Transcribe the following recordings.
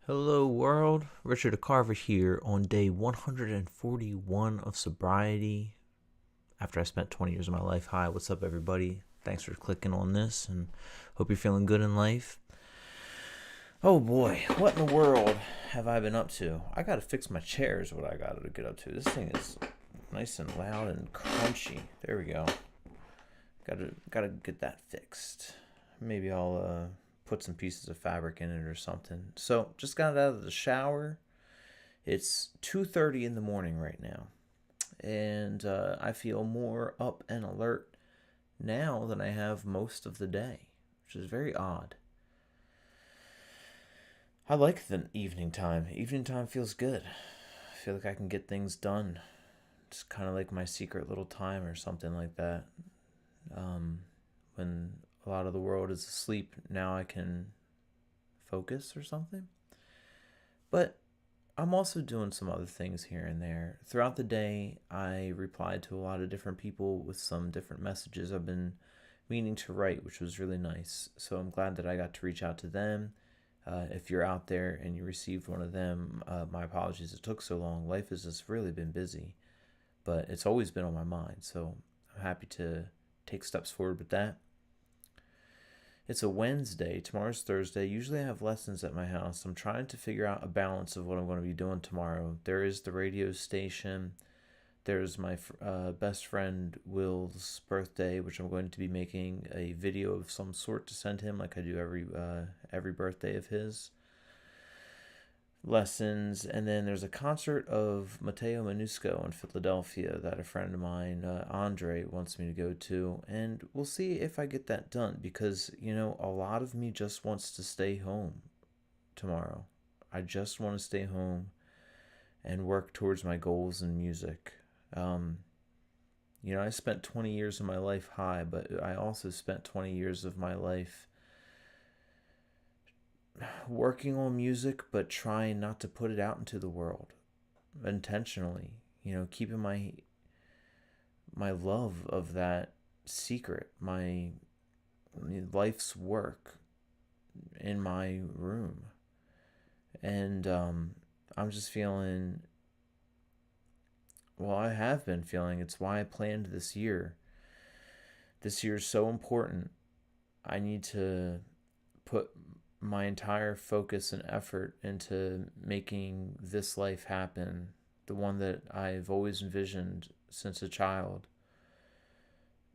Hello world, Richard Carver here on day 141 of sobriety after I spent 20 years of my life high. What's up everybody? Thanks for clicking on this and hope you're feeling good in life. Oh boy, what in the world have I been up to? I gotta fix my chair is what I gotta get up to. This thing is nice and loud and crunchy. There we go. Gotta get that fixed. Maybe I'll put some pieces of fabric in it or something. So just got out of the shower. It's 2:30 in the morning right now, and I feel more up and alert now than I have most of the day, which is very odd. I like the evening time. Evening time feels good. I feel like I can get things done. It's kind of like my secret little time or something like that. When a lot of the world is asleep, now I can focus or something. But I'm also doing some other things here and there. Throughout the day, I replied to a lot of different people with some different messages I've been meaning to write, which was really nice. So I'm glad that I got to reach out to them. If you're out there and you received one of them, my apologies it took so long. Life has just really been busy, but it's always been on my mind. So I'm happy to take steps forward with that. It's a Wednesday. Tomorrow's Thursday. Usually I have lessons at my house. I'm trying to figure out a balance of what I'm going to be doing tomorrow. There is the radio station. There's my best friend Will's birthday, which I'm going to be making a video of some sort to send him, like I do every birthday of his. Lessons, and then there's a concert of Matteo Manusco in Philadelphia that a friend of mine, Andre, wants me to go to, and we'll see if I get that done because a lot of me just wants to stay home tomorrow. I just want to stay home and work towards my goals in music. I spent 20 years of my life high, but I also spent 20 years of my life working on music but trying not to put it out into the world intentionally, keeping my love of that secret, my life's work in my room. And I'm just feeling, well, I have been feeling, it's why I planned this year. This year is so important. I need to put my entire focus and effort into making this life happen, the one that I've always envisioned since a child.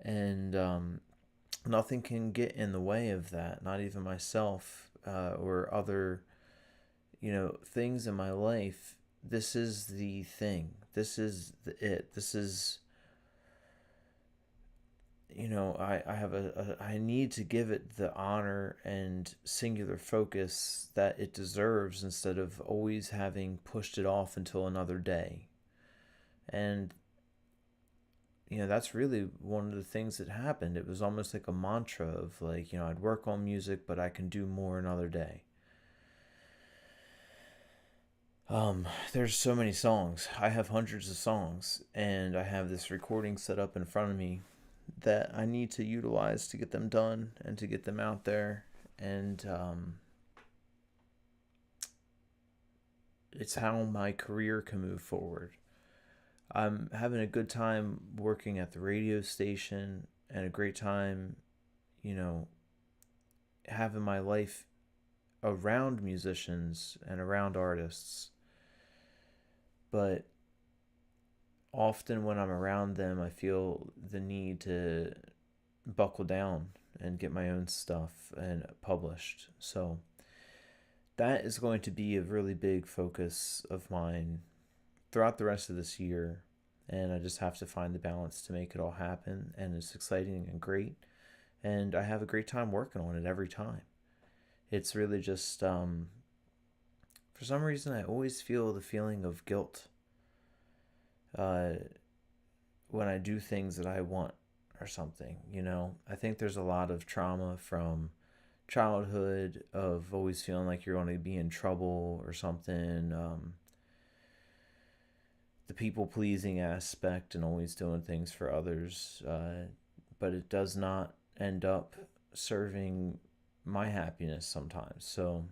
And nothing can get in the way of that, not even myself or other, things in my life. This is the thing. This is it. This is I need to give it the honor and singular focus that it deserves instead of always having pushed it off until another day. And that's really one of the things that happened. It was almost like a mantra of like, I'd work on music, but I can do more another day. There's so many songs. I have hundreds of songs, and I have this recording set up in front of me that I need to utilize to get them done and to get them out there. And it's how my career can move forward. I'm having a good time working at the radio station and a great time, you know, having my life around musicians and around artists. But often when I'm around them, I feel the need to buckle down and get my own stuff and published. So that is going to be a really big focus of mine throughout the rest of this year. And I just have to find the balance to make it all happen. And it's exciting and great. And I have a great time working on it every time. It's really just, for some reason, I always feel the feeling of guilt uh, when I do things that I want or something. I think there's a lot of trauma from childhood of always feeling like you're going to be in trouble or something. The people pleasing aspect and always doing things for others, but it does not end up serving my happiness sometimes. So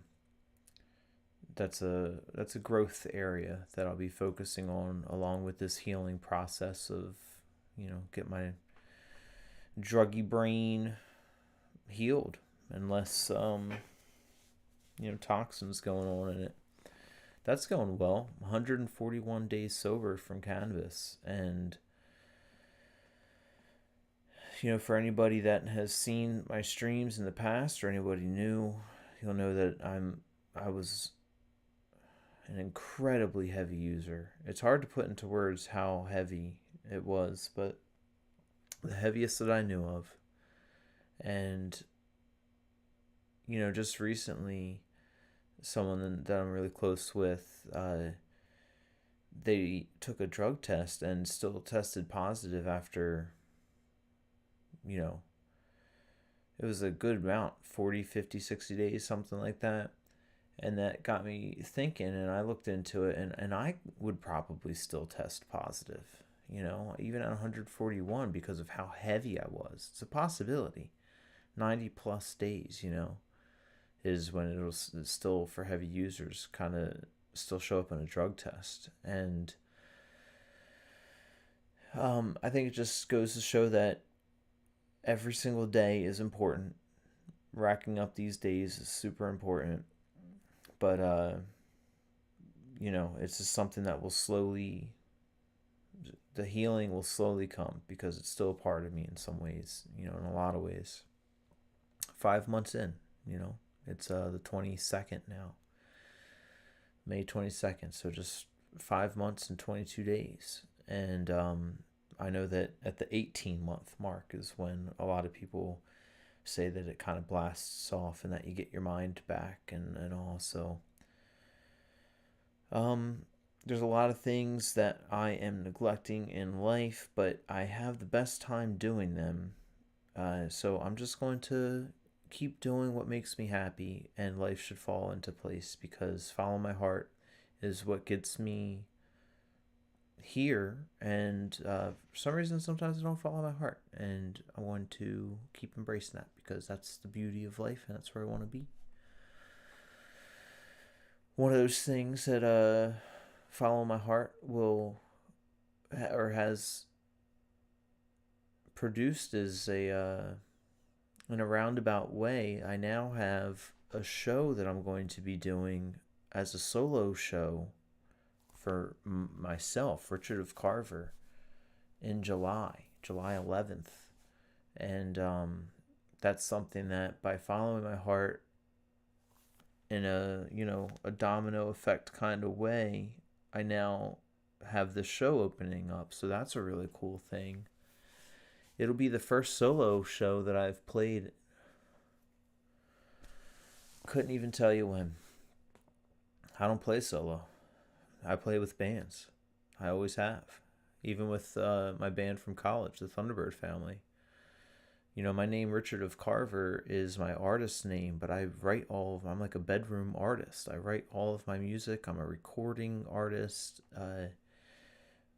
that's a growth area that I'll be focusing on along with this healing process of, get my druggy brain healed, and less toxins going on in it. That's going well. 141 days sober from cannabis. And for anybody that has seen my streams in the past, or anybody new, you'll know that I was an incredibly heavy user. It's hard to put into words how heavy it was, but the heaviest that I knew of. And just recently, someone that I'm really close with, they took a drug test and still tested positive after, it was a good amount, 40, 50, 60 days, something like that. And that got me thinking, and I looked into it, and I would probably still test positive, even at 141, because of how heavy I was. It's a possibility. 90 plus days, is when it'll still, for heavy users, kind of still show up in a drug test. And I think it just goes to show that every single day is important. Racking up these days is super important. But, it's just something that will slowly, the healing will slowly come, because it's still a part of me in some ways, in a lot of ways. 5 months in, it's the 22nd now, May 22nd. So just 5 months and 22 days. And I know that at the 18-month mark is when a lot of people say that it kind of blasts off and that you get your mind back and all. So there's a lot of things that I am neglecting in life, but I have the best time doing them. So I'm just going to keep doing what makes me happy, and life should fall into place, because follow my heart is what gets me here. And for some reason, sometimes I don't follow my heart, and I want to keep embracing that, because that's the beauty of life, and that's where I want to be. One of those things that follow my heart will, or has produced, is in a roundabout way, I now have a show that I'm going to be doing as a solo show for myself, Richard of Carver, in July 11th. And that's something that, by following my heart in a domino effect kind of way, I now have the show opening up. So that's a really cool thing. It'll be the first solo show that I've played. Couldn't even tell you when. I don't play solo. I play with bands. I always have. Even with my band from college, the Thunderbird Family. My name, Richard of Carver, is my artist name, but I write I'm like a bedroom artist. I write all of my music. I'm a recording artist.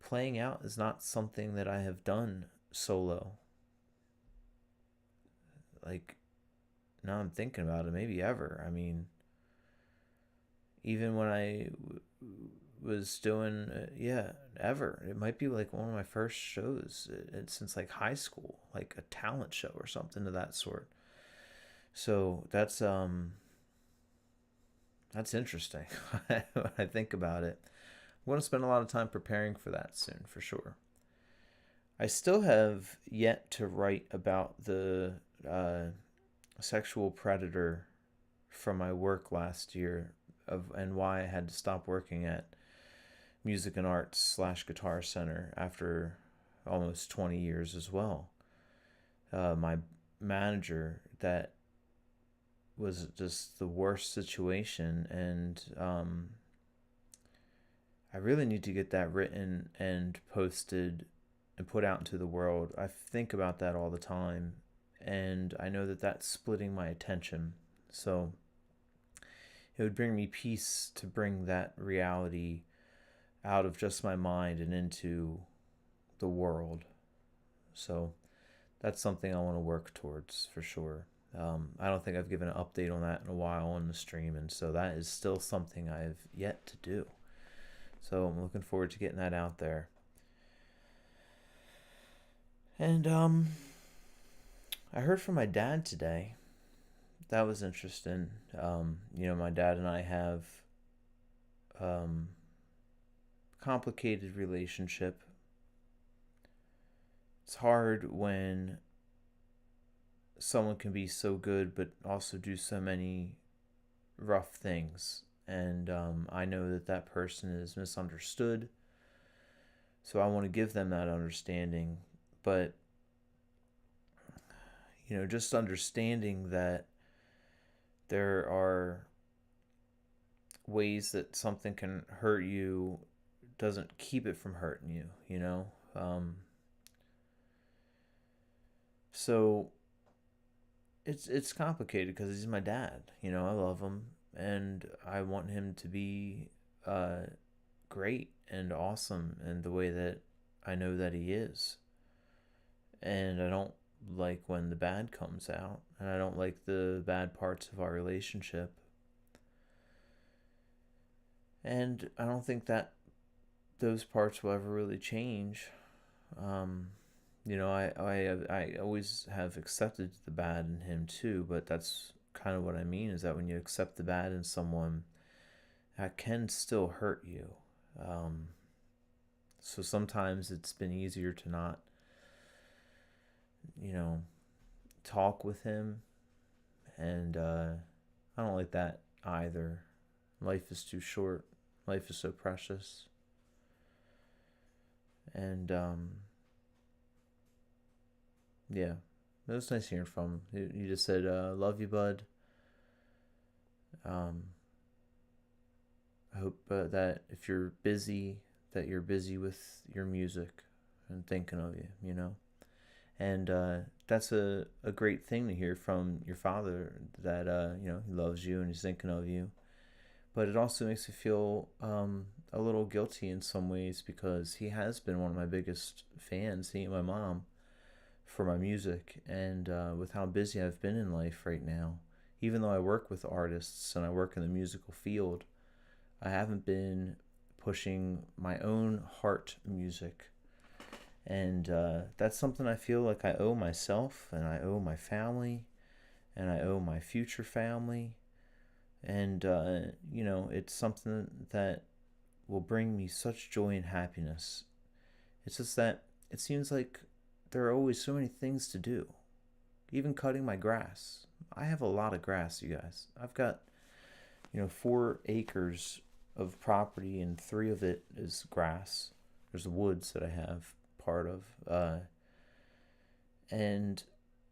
Playing out is not something that I have done solo. Like, now I'm thinking about it, maybe ever. I mean, even when I was doing, ever. It might be like one of my first shows since like high school, like a talent show or something of that sort. So that's interesting. When I think about it, I'm going to spend a lot of time preparing for that soon, for sure. I still have yet to write about the sexual predator from my work last year, and why I had to stop working at Music and Arts / Guitar Center after almost 20 years as well. My manager, that was just the worst situation, and I really need to get that written and posted and put out into the world. I think about that all the time, and I know that that's splitting my attention. So it would bring me peace to bring that reality out of just my mind and into the world. So that's something I want to work towards, for sure. I don't think I've given an update on that in a while on the stream, and so that is still something I've yet to do. So I'm looking forward to getting that out there. And I heard from my dad today. That was interesting. My dad and I have um, complicated relationship. It's hard when someone can be so good but also do so many rough things. And I know that that person is misunderstood. So I want to give them that understanding. But, just understanding that there are ways that something can hurt you doesn't keep it from hurting you. So it's complicated because he's my dad. I love him and I want him to be great and awesome in the way that I know that he is. And I don't like when the bad comes out, and I don't like the bad parts of our relationship. And I don't think that those parts will ever really change. I always have accepted the bad in him too, but that's kind of what I mean is that when you accept the bad in someone, that can still hurt you. So sometimes it's been easier to not, talk with him. And I don't like that either. Life is too short. Life is so precious. And yeah, it was nice hearing from him. He just said, "Love you, bud." Um, I hope that if you're busy, that you're busy with your music and thinking of you. And that's a great thing to hear from your father, that he loves you and he's thinking of you. But it also makes me feel a little guilty in some ways, because he has been one of my biggest fans, he and my mom, for my music. And with how busy I've been in life right now, even though I work with artists and I work in the musical field, I haven't been pushing my own heart music. And that's something I feel like I owe myself, and I owe my family, and I owe my future family. And, it's something that will bring me such joy and happiness. It's just that it seems like there are always so many things to do. Even cutting my grass. I have a lot of grass, you guys. I've got, 4 acres of property, and 3 of it is grass. There's the woods that I have part of. And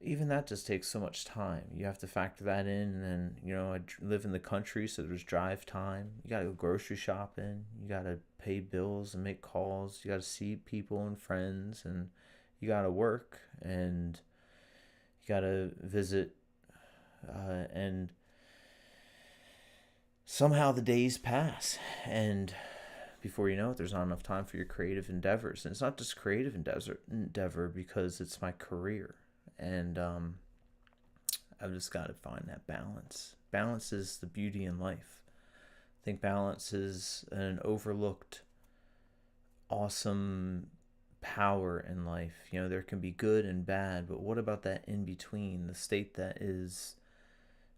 even that just takes so much time. You have to factor that in, and then, I live in the country, so there's drive time. You gotta go grocery shopping. You gotta pay bills and make calls. You gotta see people and friends, and you gotta work, and you gotta visit, and somehow the days pass, and before you know it, there's not enough time for your creative endeavors. And it's not just creative endeavor, because it's my career. And I've just got to find that balance. Balance is the beauty in life. I think balance is an overlooked, awesome power in life. There can be good and bad, but what about that in between, the state that is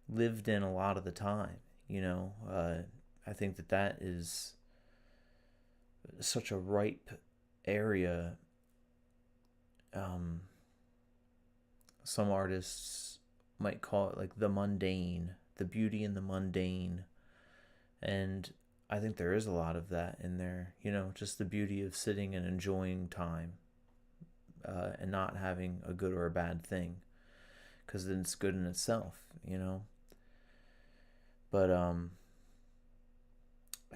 lived in a lot of the time? I think that is such a ripe area. Some artists might call it like the mundane, the beauty in the mundane. And I think there is a lot of that in there, just the beauty of sitting and enjoying time, and not having a good or a bad thing, because then it's good in itself. But I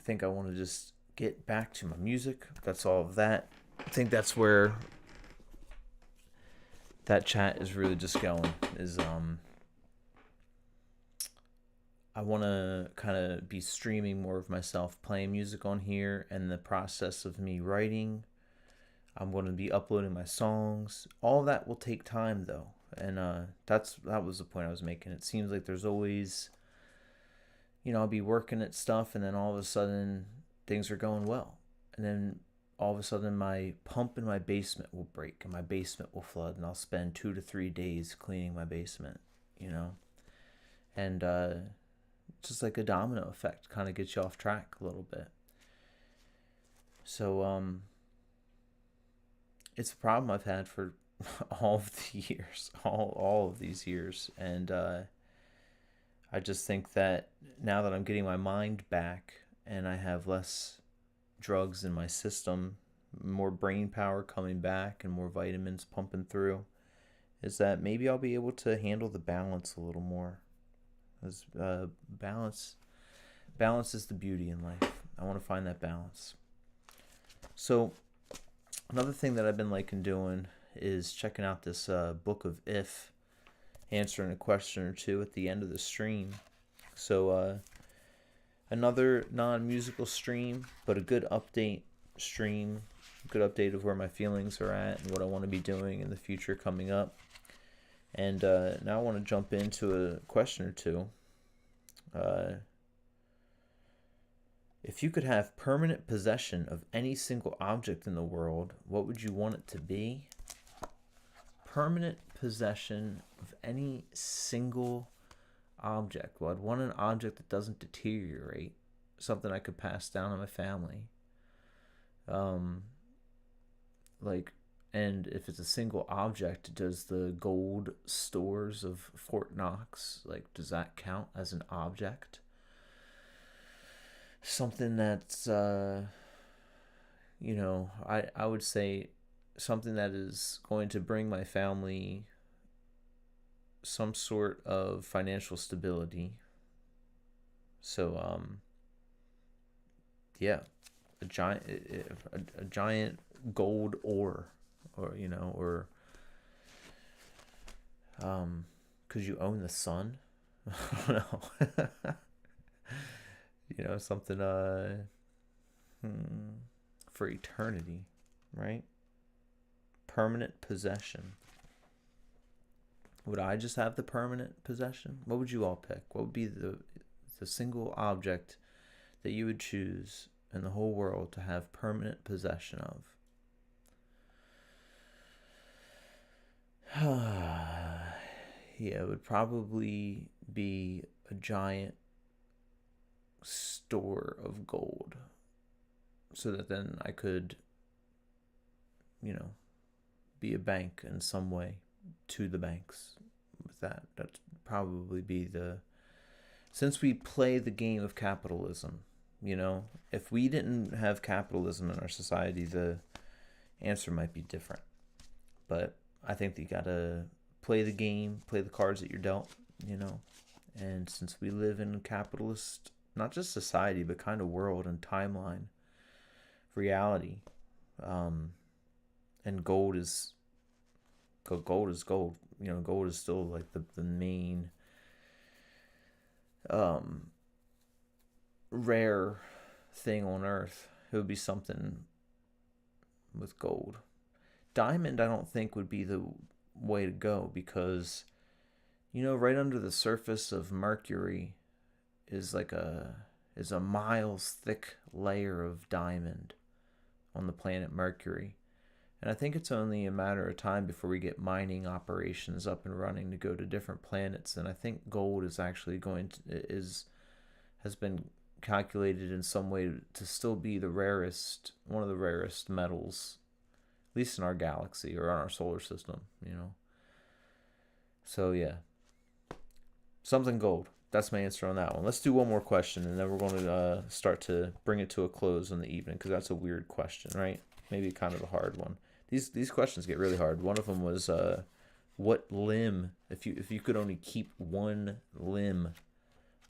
think I want to just get back to my music. That's all of that. I think that's where that chat is really just going, is I want to kind of be streaming more of myself playing music on here, and the process of me writing. I'm going to be uploading my songs. All that will take time, though. And that was the point I was making. It seems like there's always, I'll be working at stuff, and then all of a sudden things are going well, and then all of a sudden my pump in my basement will break and my basement will flood, and I'll spend 2 to 3 days cleaning my basement, and just like a domino effect, kind of gets you off track a little bit. So it's a problem I've had for all of the years, all of these years, and I just think that now that I'm getting my mind back and I have less drugs in my system, more brain power coming back and more vitamins pumping through, is that maybe I'll be able to handle the balance a little more. As balance is the beauty in life. I want to find that balance. So another thing that I've been liking doing is checking out this book of If, answering a question or two at the end of the stream. So another non-musical stream, but a good update stream, good update of where my feelings are at and what I want to be doing in the future coming up. And now I want to jump into a question or two. If you could have permanent possession of any single object in the world, what would you want it to be? Permanent possession of any single object. Well, I'd want an object that doesn't deteriorate, something I could pass down to my family. And if it's a single object, does the gold stores of Fort Knox, does that count as an object? Something that's, I would say something that is going to bring my family some sort of financial stability. So, yeah, a giant gold ore, or could you own the sun? I don't know. Something for eternity, right? Permanent possession. Would I just have the permanent possession? What would you all pick? What would be the single object that you would choose in the whole world to have permanent possession of? Yeah, it would probably be a giant store of gold, so that then I could, be a bank in some way to the banks with that. That'd probably be since we play the game of capitalism, if we didn't have capitalism in our society, the answer might be different. But I think that you gotta play the game, play the cards that you're dealt, and since we live in a capitalist, not just society, but kind of world and timeline, reality, and gold is gold. Gold is still like the main rare thing on earth. It would be something with gold. Diamond, I don't think would be the way to go, because right under the surface of Mercury is a miles thick layer of diamond on the planet Mercury. And I think it's only a matter of time before we get mining operations up and running to go to different planets. And I think gold is actually has been calculated in some way to still be one of the rarest metals, at least in our galaxy or in our solar system, So yeah, something gold. That's my answer on that one. Let's do one more question, and then we're going to start to bring it to a close in the evening, because that's a weird question, right? Maybe kind of a hard one. These questions get really hard. One of them was, what limb, if you could only keep one limb,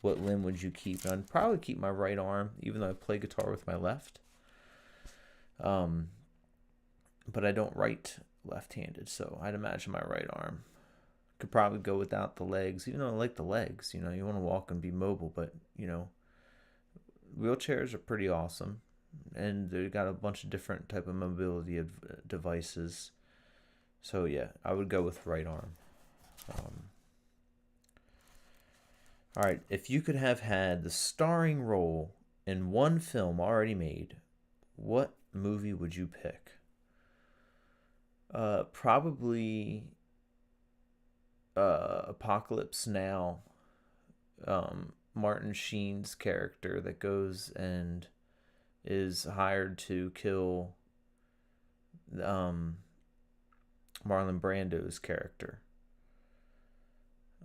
what limb would you keep? And I'd probably keep my right arm, even though I play guitar with my left. But I don't write left-handed, so I'd imagine my right arm. Could probably go without the legs, even though I like the legs. You want to walk and be mobile, but wheelchairs are pretty awesome, and they got a bunch of different type of mobility devices. So yeah, I would go with right arm. Um, all right, if you could have had the starring role in one film already made, what movie would you pick? Probably Apocalypse Now. Martin Sheen's character that goes and is hired to kill um, Marlon Brando's character.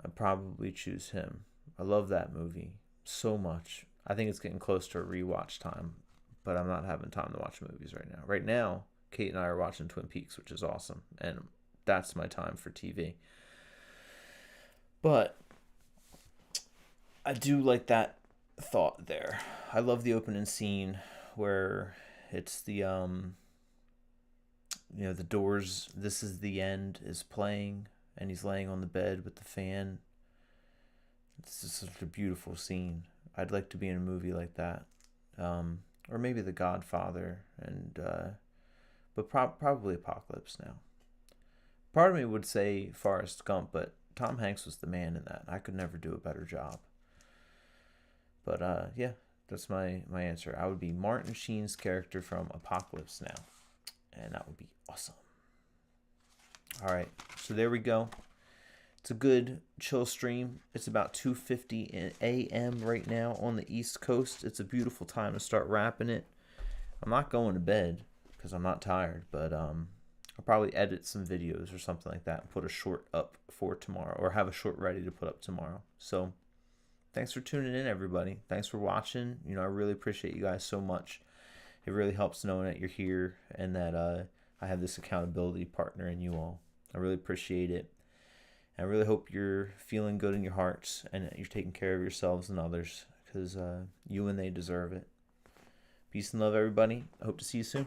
I'd probably choose him. I love that movie so much. I think it's getting close to a rewatch time, but I'm not having time to watch movies right now. Right now, Kate and I are watching Twin Peaks, which is awesome, and that's my time for TV. But I do like that thought there. I love the opening scene where it's the Doors "This Is the End" is playing, and he's laying on the bed with the fan. It's just such a beautiful scene. I'd like to be in a movie like that, or maybe The Godfather, and but probably Apocalypse Now. Part of me would say Forrest Gump, but Tom Hanks was the man in that. I could never do a better job. But yeah, that's my answer. I would be Martin Sheen's character from Apocalypse Now, and that would be awesome. All right, so there we go. It's a good chill stream. It's about 2:50 a.m. right now on the East Coast. It's a beautiful time to start wrapping it. I'm not going to bed because I'm not tired, but I'll probably edit some videos or something like that and put a short up for tomorrow, or have a short ready to put up tomorrow. So thanks for tuning in, everybody. Thanks for watching. I really appreciate you guys so much. It really helps knowing that you're here and that I have this accountability partner in you all. I really appreciate it. I really hope you're feeling good in your hearts and that you're taking care of yourselves and others, because you and they deserve it. Peace and love, everybody. I hope to see you soon.